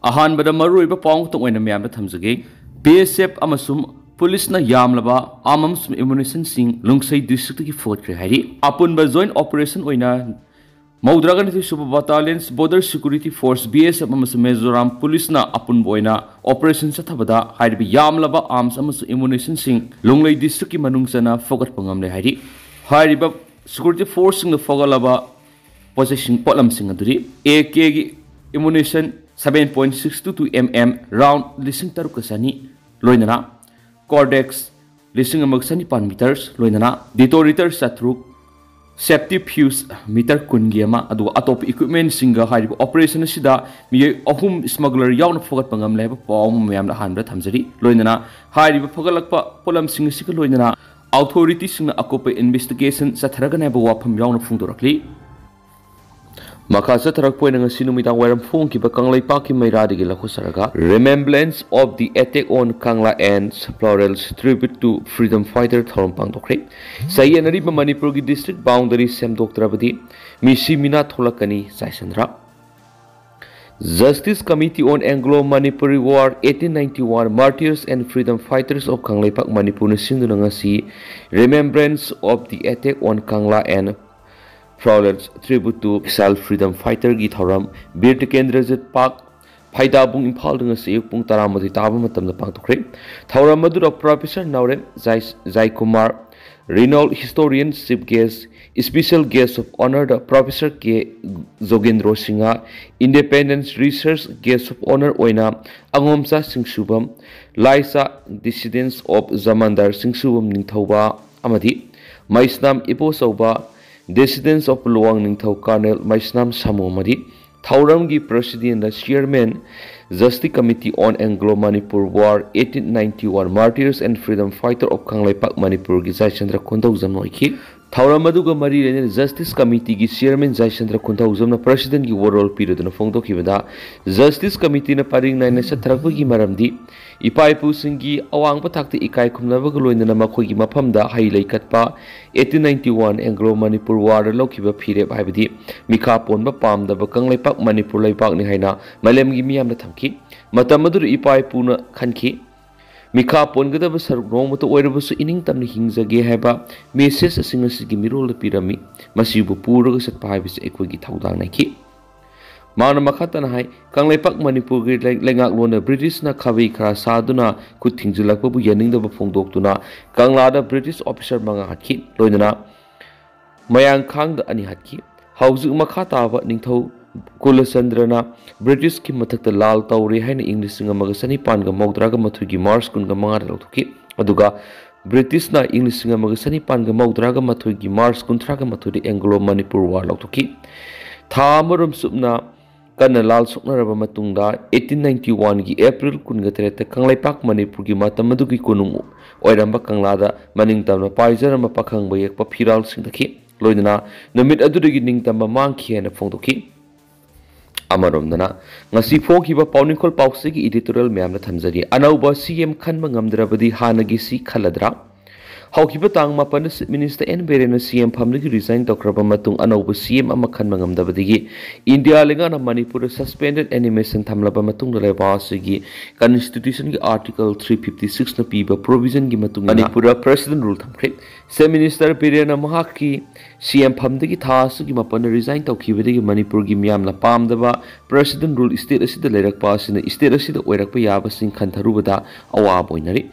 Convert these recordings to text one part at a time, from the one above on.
अहानबदा मरुइबा पाउंग तो ओइना म्याम थमजगे BSF अमसुम पुलिस ना यामलबा आमम्स इम्युनेशन सिंह लुंगसई डिस्ट्रिक्ट की फोर्ट हारी अपुनबा जॉइंट ऑपरेशन ओइना मौद्रागन सुपर battalion border security force BSF अमसुम मिजोरम पुलिस ना अपुनबा ओइना ऑपरेशन चथबदा हारिबा यामलबा आर्म्स अमसुम इम्युनेशन सिंह लुंगलई डिस्ट्रिक्ट की मनुंगजना फोगट पंगमले हारी हारिबा सिक्योरिटी फोर्स सिंह फोगलबा पोजेशन पोलम सिंह अदुरी AK की इम्युनेशन 7.622 mm राउंड लिसिंग तरुक सनी लोइनना कॉर्डेक्स लिसिंग अमक सनी पान मीटर्स लोइनना डिटोरेटर सत्रुक सेफ्टी फ्यूज मीटर कुनगियमा अदु अटोप इक्विपमेंट सिंगा हारिब ऑपरेशन सिदा मिये अहुम स्मगलर याउन फोगत पंगम लेब पाउम मयाम हानब्रा थमजरी लोइनना हारिब फोगलकपा पोलम सिंग सिक लोइनना अथॉरिटी सिंग अकोप इन्वेस्टिगेशन सथरगने बो वाफम याउन फुंदोरकली Makasa tarakpoy ng sinumita waram phone ki ba Kanglai pa ki may radi gila kusaraga remembrance of the attack on Kangla and plurals tribute to freedom fighter thorom pang dokre sayi nari ba Manipur ki district boundary sem doktrabadi misi mina tholakani saisandra Justice Committee on Anglo-Manipuri War 1891 Martyrs and Freedom Fighters of Kanglai Pak Manipur na sinduna nga si remembrance of the attack on Kangla and Flawless tribute to self freedom fighter gi thoram Bir Tikendrajit Park Phaida bung Imphal dang se pung taramati taba matam da pang tokre thoram madura Professor Nauren Zai Kumar renowned historian chief guest special guest of honor the Professor K Jogendro Singha independence research guest of honor oina Angomsa Singsubam Laisa dissidents of Zamandar Singsubam Ningthauba amadi Maisnam Iposauba Dissidents of Luang Ningthau Colonel Maisnam Samomari Thauramgi President the Chairman Justice Committee on Anglo-Manipur War 1891 Martyrs and Freedom Fighter of Kanglai Pak Manipur gi Jai Chandra Khunthau Jamnoiki Thauramadu Mari Justice Committee gi Chairman Jai Chandra Khunthau Jamna President gi overall period na Phongdokibada Justice Committee na paring na satrakba gi maramdi Ipaipu Singi awang patakti ikai kumnaba galoina makhoi gi mafamda hailai katpa 1891 Anglo-Manipur War lokiba phireb haibadi mikha ponba pamdaba Kanglai Pak Manipur laipak ni haina malem gi miyam na thamki matamadu Ipaipu na khanki Mikha pongada saruk rong to oirabusu ining tamni hingzage haiba message asing asigi mirol pirami masibu puraga sat paibis ekoi gi thaudang naiki Mana makatan hai Kanglai Pak Manipur gi lengak lona British na khawi khara saduna kuthingzulak bu yaning da phongdok tuna Kangla da British officer manga hatki loinana mayang khang da ani hatki hauzu makha taba ningthau Kulasandrana British ki mathakta lal tawri haina English singa magasani panga maudraga mathugi Mars kunga manga lawthuki aduga British na English singa magasani panga maudraga mathugi Mars kunthraga mathudi Anglo-Manipur War lawthuki thamarum subna kana lal soknaraba matungda 1891 gi April kunga tereta Kanglai Pak Manipur gi matamadu gi kunung oiramba Kanglada maningtamna paijarama pakhang bayek pa phiral singdaki loidana numit adudagi ningtamba mangkhiyana phongdoki Amaromdana ngasi phokhiba paunikhol pausigi editorial myamna thamjari anauba CM khanba ngamdrabadi hanagi si khaladra haukiba tang mapan Minister N Berena CM phamligi resign tokraba matung anauba CM ama khanba ngamdabadigi India lenga na Manipur suspended animation thamlaba matung leba sigi constitution gi article 356 na piba provision gi matung Manipur president rule thamkre se Minister Berena mahaki CM phamdagi thasigi mapan resign tawkhibadigi Manipur gi miyamna pamdaba president rule state asida leirakpa asina state asida oirakpa yaba sing khantharubada awab oinari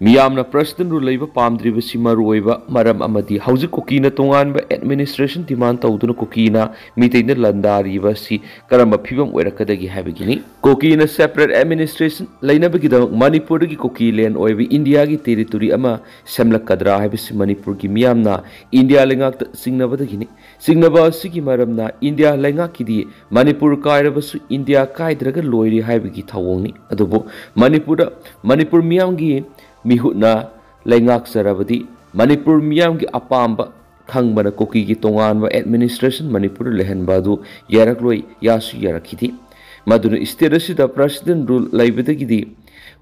Miyamna president rule leiba pamdriba simaru oiba maram amadi hauzik kokina tonganba administration demand tawduna kokina miteina landariba si karamba phibam oirakadagi habigini kokina separate administration leinabagi da Manipur gi kokilen oiba India gi territory ama semlakadra habisi Manipur gi miyamna India lengak singnabadagini singnaba sigi maramna India lengak kidi Manipur kairabasu India kaidraga loiri habigi thawongni adubo Manipur miyam gi Mihutna lengak sarabadi Manipur miyam gi apamba khangbana koki gi tonganba administration Manipur lehanbadu yarakloi yasu yarakiti maduna state asida president rule laibadagidi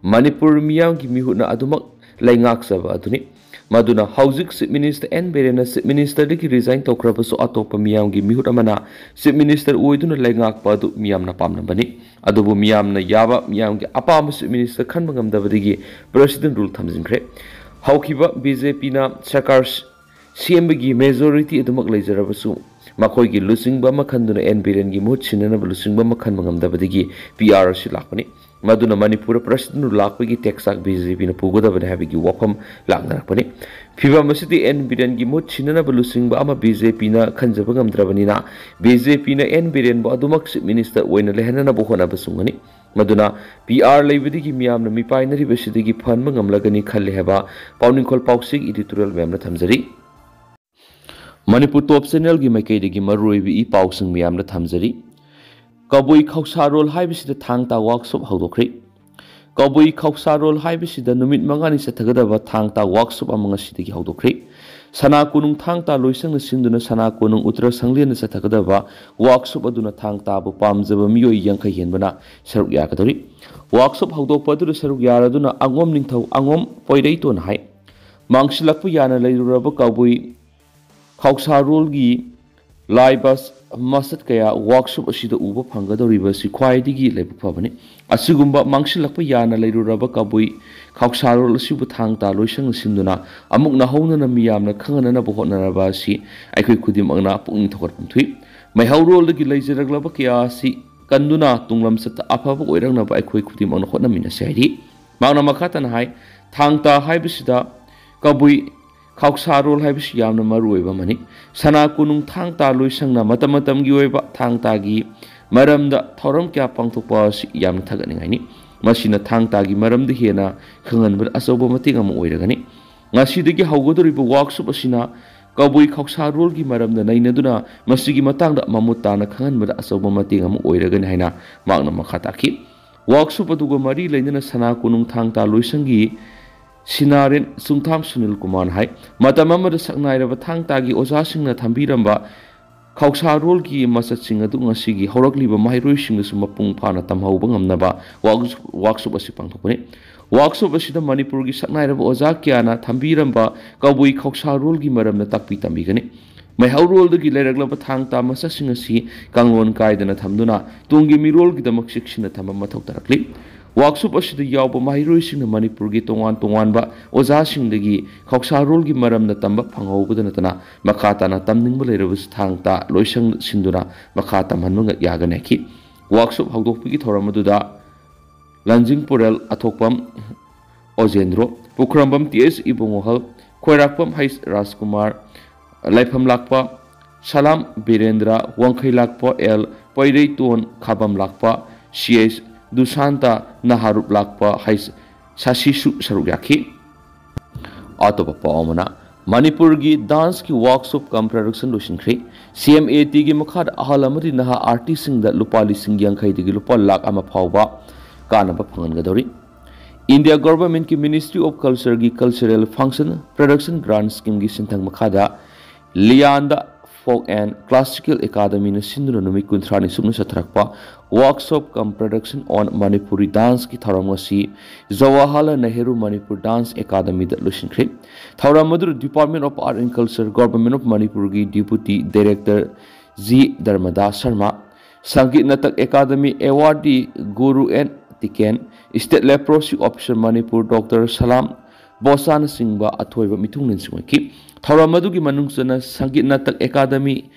Manipur miyam gi mihutna adumak lengak saba aduni Maduna Housing Chief Minister N Biren Chief Minister diki resign tokrabasu atopa miyamgi mihut amana Chief Minister oiduna lengak padu miyamna pamnabani adubu miyamna yaba miyamgi apam Chief Minister khanba ngamdabadigi President rule thamjingkhre haukiba BJP na sarkar CMBगी majority adumak leijarabasu makoigi lusingba makhanduna N Biren gi muhut sinana lusingba makhanba ngamdabadigi PR si lakpani maduna Manipur President lakpagi teksak BJP na pugodabane habigi wafam laknarakpani fiba masiti N Biren gi muhut sinana lusingba ama BJP na khanjaba ngamdrabanina BJP na N Biren ba adumak Chief Minister oina lehanana bohona basungani maduna PR leibadigi miyamna mipainari basidigi phanba ngamlagani khalle haba pawningkhol pausig editorial memna thamjari Manipur Top Channel gi maikaidagi maruibi I pausing miyamna thamjari Kabui Khausarol haibisida thangta workshop haudokhri Kabui Khausarol haibisida numit mangani sathagadaba thangta workshop amanga sidagi haudokhri Sana kunung thangta loisangna sinduna sana kunung uttara sanglena sathagadaba workshop aduna thangta bu pamjaba miyoi yangkai henbana saruk yakadori workshop haudokpadura saruk yaraduna angom ningthau angom poirei ton hai mangsilakpu yana leiruraba Kabui Khausarol gi Laibas masat kaya workshop asida uba phangadoriba si khwaidigi leibuk phabani asigumba mangsilakpa yana leiruraba Kabui Khausarol asibu thangta loisang sinduna amuk na hauna miyamna khangana bohonaraba si aikoi khudim angna pungni thokar pumthui maihaurol dagi leijaraglaba kya si kanduna tunglam sat afaba oirangna ba aikoi khudim angna khotna mina sairi magna makhatan hai thangta haibisida Kabui Khausarol haibisi yamna maruiba mani sana kunung thangta loisangna matam gi oiba thangta gi maramda thoram kya pangthokpa si yamna thaganingaini masina thangta gi maramda hena khanganba asoba mating am oiragani ngasidagi haugodoriba workshop asina Kabui Khausarol gi maramda nainaduna masigi matangda mamutana khanganba asoba mating am oiragani haina magna makhataki workshop adugo mari leinana sana kunung thangta loisangi Sinarin Sungtham Sunil Kumar hai matamamada saknairaba thangtagi ojasingna thambiramba Khausarol gi masatsing adu ngasigi horakliba mahairoising su mapung phana tamhauba ngamnaba workshop asi pangthokani workshop asida Manipur gi saknairaba oja kyana thambiramba Kabui Khausarol gi maramna takpi tambigani maihaurol dagi leiraglaba thangta masasing asi kanglon kaidana thamduna tungi mirol gi damak siksina thamba mathau tarakli workshop asida yawba mahairoising Manipur gi tongan ba ojasing dagi Khausarol gi maramna tamba phanghobada natana makhatana tamningba leirabus thangta loisang sinduna makhatam hanmanga yaganeki workshop hawdokpigi thoramaduda Lanjing Porel Athokpam Ojendro Pukrambam TS Ibongohal Khoirakpam Hais Rajkumar Laifam Lakpa Salam Birendra Wangkhai Lakpa L Poirei Ton Khabam Lakpa CS Dusanta Naharup Lakpa Hais Sashisu Sarugyaki Atopa Paomana Manipur gi dance ki workshop kam production losinkhri CMAT gi makhad ahalamari naha artist sing da lupali sing yangkhai digi lupa lakh ama phawba kanaba phangangadori India government ki Ministry of Culture gi cultural function production grant scheme gi sinthang makhada Lianda Folk and Classical Academy na sinduna numi kuntrani sukna satrakpa workshop cum production on Manipuri dance ki tharam ngasi Jawaharlal Nehru Manipur Dance Academy da lusinkhri tharam madur Department of Art and Culture Government of Manipur gi Deputy Director G Dharmadas Sharma Sangeet Natak Academy awardee Guru N Tiken State Leprosy Officer Manipur Dr. Salam Bosan Singba athoiba mithungnin singki Tharamadu gi manungsana Sangeet Natak Academy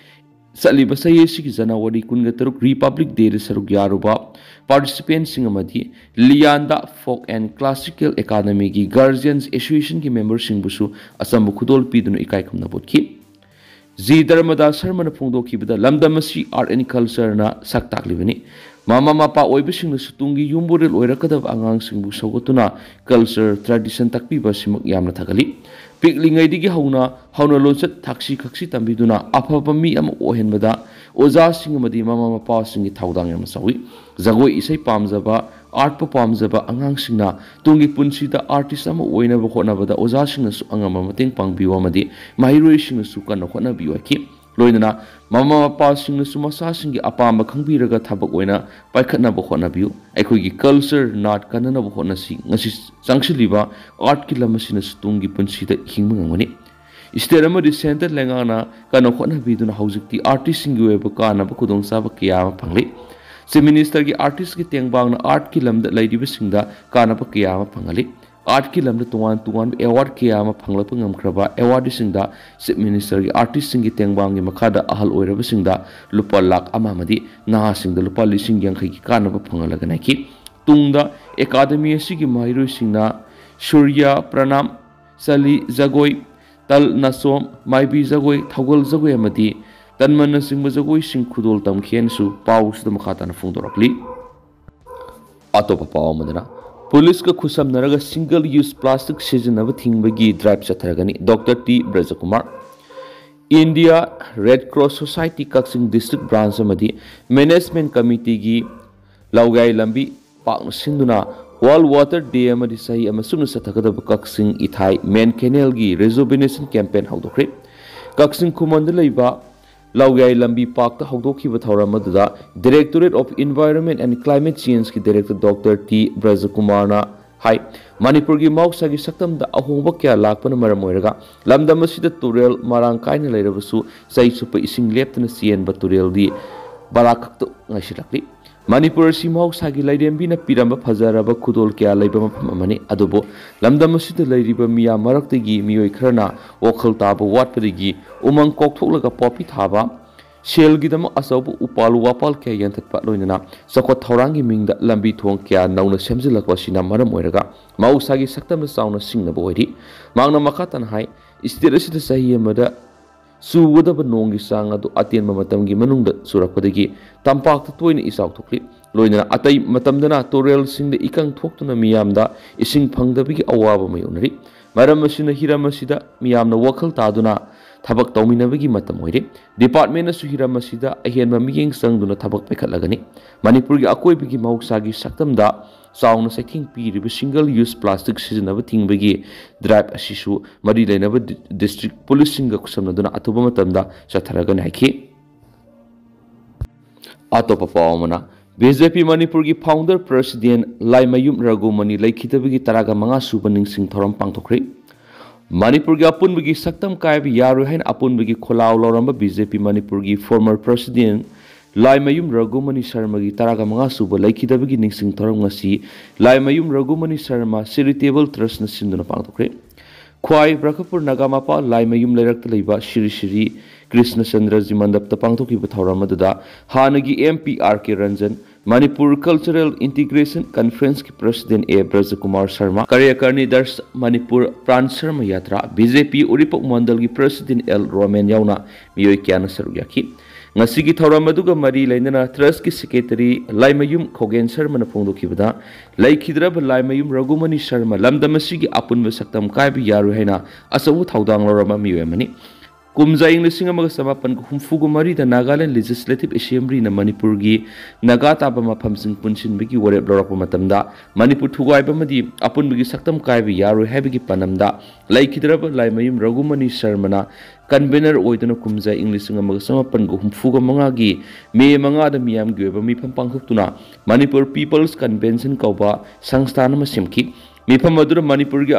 saliba sayesi ki January 13 Republic Day saruk yaruba participants singamadi Lianda Folk and Classical Academy gi Guardians Association ki members singbusu asambu khudol pidunu ikai kamna botki G Dharmadas Sharma na phongdoki bida lamdamasi art and culture na saktaklibani Mama mapa oibising na sutungi yumburil oirakadab angang singbu sogotuna culture tradition takpiba simak yamna thagali piklingay digi hauna lonchat thaksi khaksi tambiduna afaba mi ama ohenbada oja singamadi mama mapa singi thaudang yam sawi jagoi isai pamjaba art pa pamjaba angang singna tungi punsida artist ama oinaba khonabada oja singna su angama mateng pangbiwa madi mahiroi singna su kana khona biwa ki लोइनना ममा मपासिंगसु मसासिंगी अपाम खंगबिरगा थबक ओइना पाइखतनाबो होनाबियु अखोइगी कल्चर नाट कननाबो होनसी ngasi changshiliba art ki lamasina stungi punsida hingma ngani state अमदी सेंटर लेंगाना कनो होनाबिदुना हौजिकति आर्टिस्ट सिंगी वेब कानाबो खुदोंग साबा किया फंगले चीफ मिनिस्टर की आर्टिस्ट की तेंगबांगना आर्ट की लमद लैदिबे सिंगदा कानाबो किया फंगले आर्ट की लमद तुवान तुवान अवार्ड किया फंगलप ngमख्रबा अवार्ड सिंगदा चीफ मिनिस्टर की आर्टिस्ट सिंगी तेंगबांगी मखादा अहल ओइरबे सिंगदा लुपा लाख अमामदी नाहा सिंगदा लुपा लिसिंग यांखै की कानाबो फंगलगनाकी तुंगदा एकाडेमी सिगी माहिरु सिंगना सूर्या प्रणाम सली जगोई तल नसोम माइबी जगोई थगोल जगोई अमदी तनमन सिंह जगोई सिंह खुदोल तमखेनसु पाउस मखाताना फोंदोरकली अतोप पाव मदना पुलिस का खुसमनरगा सिंगल यूज प्लास्टिक सिजनब थिंगबगी ड्राइव चथरगनी doctor T Brajakumar India red cross society Kakching district branch अमदी मैनेजमेंट कमिटी की लौगाई लंबी पाक सिंदुना वर्ल्ड वाटर डे अमदी सही अमसुन सथगदब कक्सिंग इथाई मेन कैनेल की रिजुविनेशन कैंपेन हौदोख्रे कक्सिंग खुमंद लैबा लौगाई लंबी पाक हौदोखिब थौरमदुदा directorate of environment and climate change की डायरेक्टर डॉक्टर टी ब्रजकुमारना हाई मणिपुर की मौसागी सक्तमदा अहोंब क्या लापन मरम ओइरगा लमदम असिदा तुरेल मारांग कायना लैरबसु सही सुप इसिंग लेप्तना सियनबा तुरेल दी बराखक्तो ngasirakli मणिपुर से मौसागी लैरेंबीना पीरंब फजरब खुदोल क्या लैब मफम अमनि अदुबो लमदम असिदा लैरिबा मिया मरक्तगी मियोय खरना वखल ताब वाटपदगी उमंग कोकथोलगा पॉपी थाबा सेलगिदम असौब उपाल वापाल क्या यंथत्पा लोइनना सकोत थौरांगी मिंगदा लंबी थोंग क्या नौना सेमजिलकवा सिना मरम ओइरगा मौसागी सक्तम साउना सिंगनबो ओइरि मांगना मखातन हाई स्टेट असिदा सही अमदा सुगदब नोंगी सांग अदु अतेनब मतमगी मनुंगदा सुरकपदगी तंपाक तोइना इसाउ थोकली लोइनना अतै मतमदना तोरेल सिंगदा इकंग थोक्तुना मियामदा इसिंग फंगदबगी अवाब मयोनरी मरम असिना हिरम असिदा मियामना वखल तादुना थबक तौमिनबगी मतम ओइरे डिपार्टमेंट असु हिरम असिदा अहेनबा मियेंग संगदुना थबक पेखतलगनी मणिपुर की अकोइबगी मौसागी सक्तमदा चाउना सैथिंग पीरिब सिंगल यूज प्लास्टिक सिजनब थिंगबगी ड्राइव असिसु मरी लेनब डिस्ट्रिक्ट पुलिस सिंग खुसमनदुना अथुब मतमदा चथरगन हाइखि अतोप पावमना बीजेपी मणिपुर की फाउंडर प्रेसिडेंट लाइमयुम रघुमनी लैखिदबगी तरागा मंगा सुब निंगसिंग थौरम पांगथोख्रे मणिपुर की अपुनबगी सक्तम कायब यारो हैन अपुनबगी खोलाव लौरंब बीजेपी मणिपुर की फॉर्मर प्रेसिडेंट लाइमयुम रघुमनी शर्मा की तरागा मंगा सुब लैखिदबगी निंगसिंग थौरम ngasi लाइमयुम रघुमनी शर्मा चैरिटेबल ट्रस्ट न सिंदुना पांगथोख्रे ख्वाई ब्रखपुर नगामापा लाइमयुम लेरक्त लैबा श्री श्री कृष्ण चंद्र जी मंडप पांगथोखिब थौरमदुदा हानगी एमपी आर के Ranjan Manipur cultural integration conference की प्रेसिडेंट ए ब्रजकुमार शर्मा कार्यकारिणी दर्श मणिपुर प्राण शर्मा यात्रा बीजेपी उरिपोक मंडल की प्रेसिडेंट एल रोमेन याउना मियोय क्याना सरुक याखी ngasi thauram aduga mari lainana trust ki secretary Laimayum Khogen Sharma na phongdokibada laikhidrab Laimayum Ragumani Sharma lamdamasi gi apunba saktam kaibi yaru haina asawu thaudang lorama miwemani kumjai lising amaga samapan humfugu mari da Nagaland Legislative Assembly na Manipur gi naga taba mafamsing punshin bigi warep lorakpa matamda Manipur thugaiba madi apunba gi saktam kaibi yaru haibigi panamda laikhidrab Laimayum Ragumani Sharma na convener oidana kumjai English amaga samapan humfuga mangagi me manga da miyam gi oiba mifam pangthoktuna Manipur People's Convention kauba sangsthana ma semki mifam adura Manipur gi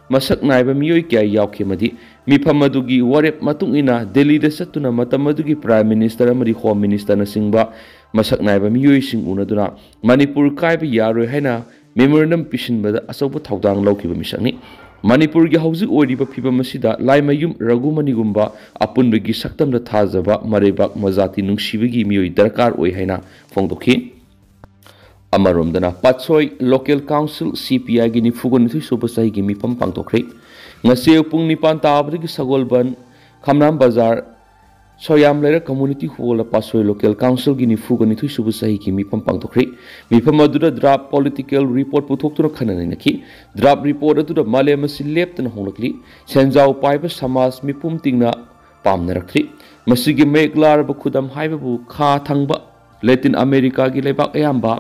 masak naiba miyoi kya yaukhe madi mifam adugi warep matung ina Delhi da satuna matam adugi Prime Minister amari Home Minister na singba masak naiba miyoi sing unaduna Manipur kaiba yaroi haina memorandum pishinbada asauba thaudang laukiba misakni Manipur gi hauzik oiriba phibam asida Laimayum Ragumani gumba apunbagi saktam da thajaba marebak mazati nungsibagi miyoi darkar oi haina phongdokhi Amaromdana Patsoi Local Council CPI gi nifugonithui suba sahi gi mifam pangtokre ngase pung nipan tabri sagolban Khamram Bazar Soyam Lera Community Hall Patsoi Local Council gi nifugonithui suba sahi gi mifam pangtokre mifam adura draft political report puthoktura khanani nakhi draft report adura malem sileptana honglakli senjau paiba samas mipum tingna pamnarakthri masigi meklar ba khudam haibabu kha thangba Latin America gi lebak ayamba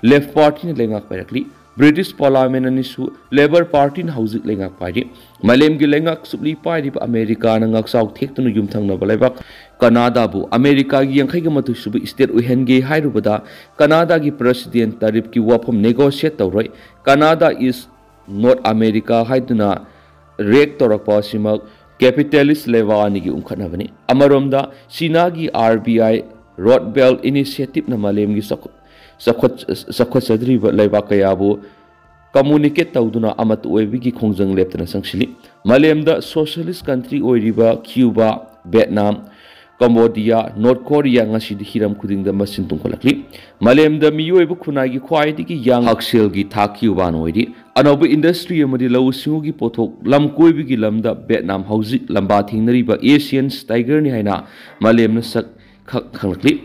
Left Party ne lengak parakli British Parliament anisu Labour Party ne hauzik lengak pairi malem gi lengak subli pairi America na ngak sau thek tunu yumthang na balebak Canada bu America gi yankhai ga matu subu state uhenge hairubada Canada gi president tarif ki wafam negotiate tawroi Canada is not America haiduna rek torakpa simak capitalist levani gi umkhanabani amaromda China gi RBI Road Belt Initiative na malem gi sakhot sadri leba kayabu communicate tawduna amat oibigi khongjang leptana sangshili malemda socialist country oiriba Cuba Vietnam Cambodia North Korea ngasidi hiram khudingda masin tungkolakli malemda miyoibu khunagi khwaidigi yang aksel gi tha Cuba noidi anobu industry amadi law singu gi pothok lam koibigi lamda Vietnam hauji lamba thingnariba Asian tiger ni haina malemna sak khanglakli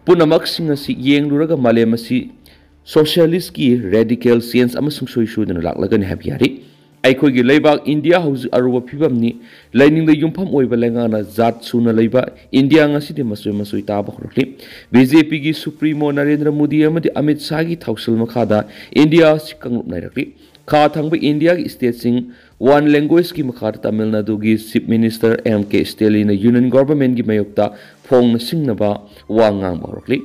punamak singasi yengluraga malemasi socialist ki radical sense amasung soisudana laklagani habiari aiko gi leibak India hauji aruba phibamni laining da yumpham oiba lengana zat suna leiba India ngasi de masoi taba khorokli BJP gi supremo Narendra Modi amadi Amit Shah gi thausil makhada India sikanglup nairakli kha thangba India gi state sing one language ki makhada Tamil Nadu gi chief minister MK Stalin union government gi mayokta phong na singnaba wangang borokli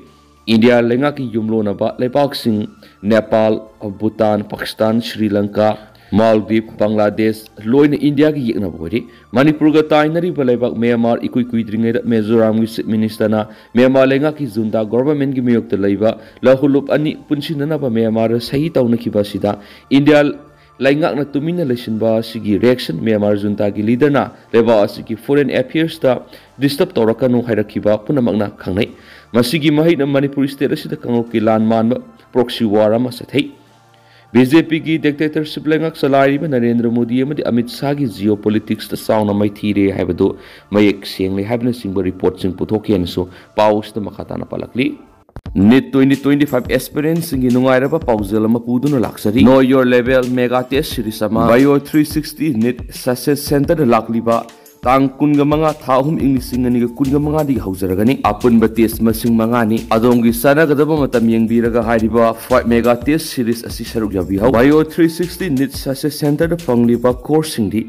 India lenga ki yumlo na ba lepak sing Nepal Bhutan Pakistan Sri Lanka Maldives Bangladesh loina India ki yekna bori Manipur ga tainari balebak Myanmar ikui kuidringe Mizoram gi chief minister na Myanmar lenga ki junta government gi mayok te leiba lahulup ani punsinana ba Myanmar sahi tawna ki ba sida India laingak na tumina lesinba sigi reaction Myanmar junta gi leader na leba asigi foreign affairs ta disturb torakanu hairakhiba punamakna khangnai masigi mahai na Manipur state asida kangoki lan man proxy war ama sathai BJP gi dictatorship lengak salari ba Narendra Modi amadi Amit Shah gi geopolitics ta sauna mai thire haibadu mayek sengle habna singba report sing puthokian so paus ta makhata na palakli NET 2025 aspirants ngi nungairaba pauzela mapuduna laksari know your level mega test series ama bio 360 NET success center lakliba tang kunga manga thahum inglising ani kunga manga di haujaragani apun bates masing manga ni adongi sana gadaba matam yengbiraga hariba 5 mega test series asi saruk yabi hau bio 360 NET success center da pangliba course singdi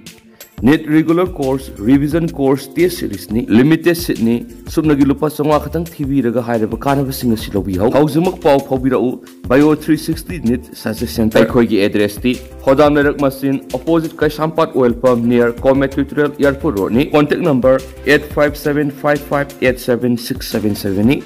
NET regular course revision course test series ni limited sit ni subnagi lupa sangwa khatang tv raga hairaba kanaba singa silobi hau haujumak pau phobirau bio 360 NET success center khoi gi address ti hodam narak masin opposite Kaisampat oil pump near Comet Tutorial Airport road ni contact number 8575587677 ni